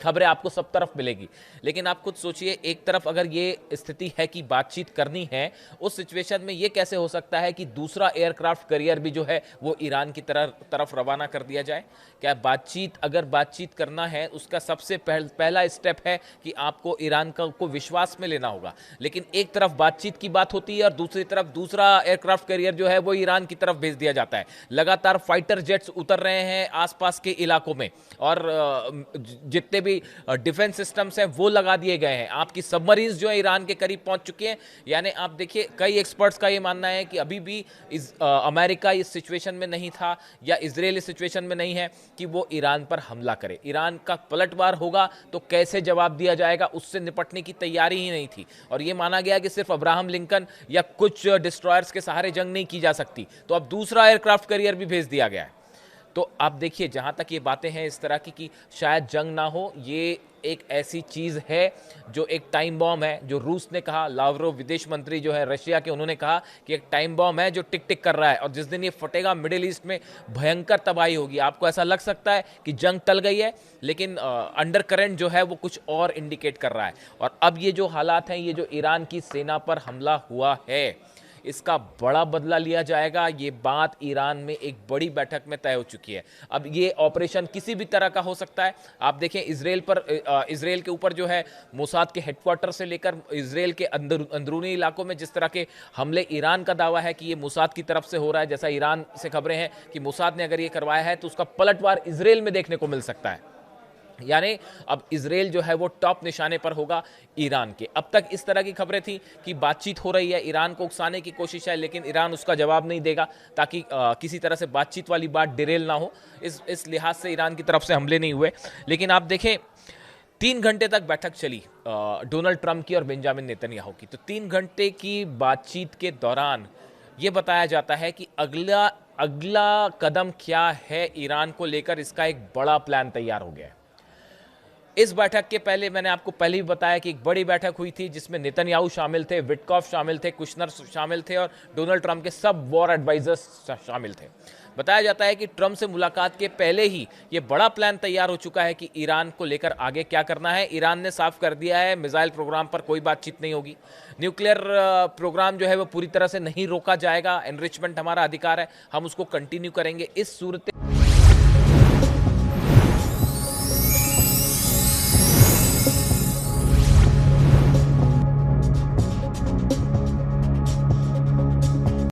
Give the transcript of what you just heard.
खबरें आपको सब तरफ मिलेगी। लेकिन आप खुद सोचिए, एक तरफ अगर ये स्थिति है कि बातचीत करनी है, उस सिचुएशन में ये कैसे हो सकता है कि दूसरा एयरक्राफ्ट कैरियर भी जो है वो ईरान की तरफ रवाना कर दिया जाए? क्या बातचीत, अगर बातचीत करना है, उसका सबसे पहला स्टेप है कि आपको ईरान को विश्वास में लेना होगा। लेकिन एक तरफ बातचीत की बात होती है और दूसरी तरफ दूसरा एयरक्राफ्ट कैरियर जो है वो ईरान की तरफ भेज दिया जाता है। लगातार फाइटर जेट्स उतर रहे हैं आसपास के इलाकों में, और जितने भी डिफेंस सिस्टम्स हैं वो लगा दिए गए हैं। आपकी सबमरीन्स जो है ईरान के करीब पहुंच चुकी हैं। यानी आप देखिए, कई एक्सपर्ट्स का ये मानना है कि अभी भी अमेरिका इस सिचुएशन में नहीं था, या इजराइल इस सिचुएशन में नहीं है कि वो ईरान पर हमला करे। ईरान का पलटवार होगा तो कैसे जवाब दिया जाएगा, उससे निपटने की तैयारी ही नहीं थी। और ये माना गया कि सिर्फ अब्राहम लिंकन या कुछ डिस्ट्रॉयर्स के सहारे जंग नहीं की जा सकती, तो अब दूसरा एयरक्राफ्ट कैरियर भी भेज दिया गया है। तो आप देखिए, जहां तक ये बातें हैं इस तरह की कि शायद जंग ना हो, ये एक ऐसी चीज है जो एक टाइम बॉम्ब है। जो रूस ने कहा, लावरोव विदेश मंत्री जो है रशिया के, उन्होंने कहा कि एक टाइम बॉम्ब है जो टिक टिक कर रहा है, और जिस दिन ये फटेगा मिडिल ईस्ट में भयंकर तबाही होगी। आपको ऐसा लग सकता है कि जंग टल गई है, लेकिन अंडर करंट जो है वो कुछ और इंडिकेट कर रहा है। और अब ये जो हालात हैं, ये जो ईरान की सेना पर हमला हुआ है, इसका बड़ा बदला लिया जाएगा। ये बात ईरान में एक बड़ी बैठक में तय हो चुकी है। अब ये ऑपरेशन किसी भी तरह का हो सकता है। आप देखें, इजराइल के ऊपर जो है मोसाद के हेडक्वार्टर से लेकर इजराइल के अंदरूनी इलाकों में जिस तरह के हमले, ईरान का दावा है कि ये मोसाद की तरफ से हो रहा है। जैसा ईरान से खबरें हैं कि मोसाद ने अगर ये करवाया है तो उसका पलटवार इजराइल में देखने को मिल सकता है। यानी अब इजराइल जो है वो टॉप निशाने पर होगा ईरान के। अब तक इस तरह की खबरें थी कि बातचीत हो रही है, ईरान को उकसाने की कोशिश है, लेकिन ईरान उसका जवाब नहीं देगा, ताकि किसी तरह से बातचीत वाली बात डिरेल ना हो। इस लिहाज से ईरान की तरफ से हमले नहीं हुए। लेकिन आप देखें, 3 घंटे तक बैठक चली डोनाल्ड ट्रंप की और बेंजामिन नेतन्याहू की। तो 3 घंटे की बातचीत के दौरान ये बताया जाता है कि अगला अगला कदम क्या है ईरान को लेकर, इसका एक बड़ा प्लान तैयार हो गया है। इस बैठक के पहले मैंने आपको पहले भी बताया कि एक बड़ी बैठक हुई थी जिसमें नेतन्याहू शामिल थे, विटकॉफ शामिल थे, कुशनर शामिल थे, और डोनाल्ड ट्रंप के सब वॉर एडवाइजर्स शामिल थे। बताया जाता है कि ट्रंप से मुलाकात के पहले ही ये बड़ा प्लान तैयार हो चुका है कि ईरान को लेकर आगे क्या करना है। ईरान ने साफ कर दिया है, मिसाइल प्रोग्राम पर कोई बातचीत नहीं होगी। न्यूक्लियर प्रोग्राम जो है वो पूरी तरह से नहीं रोका जाएगा। एनरिचमेंट हमारा अधिकार है, हम उसको कंटिन्यू करेंगे। इस सूरत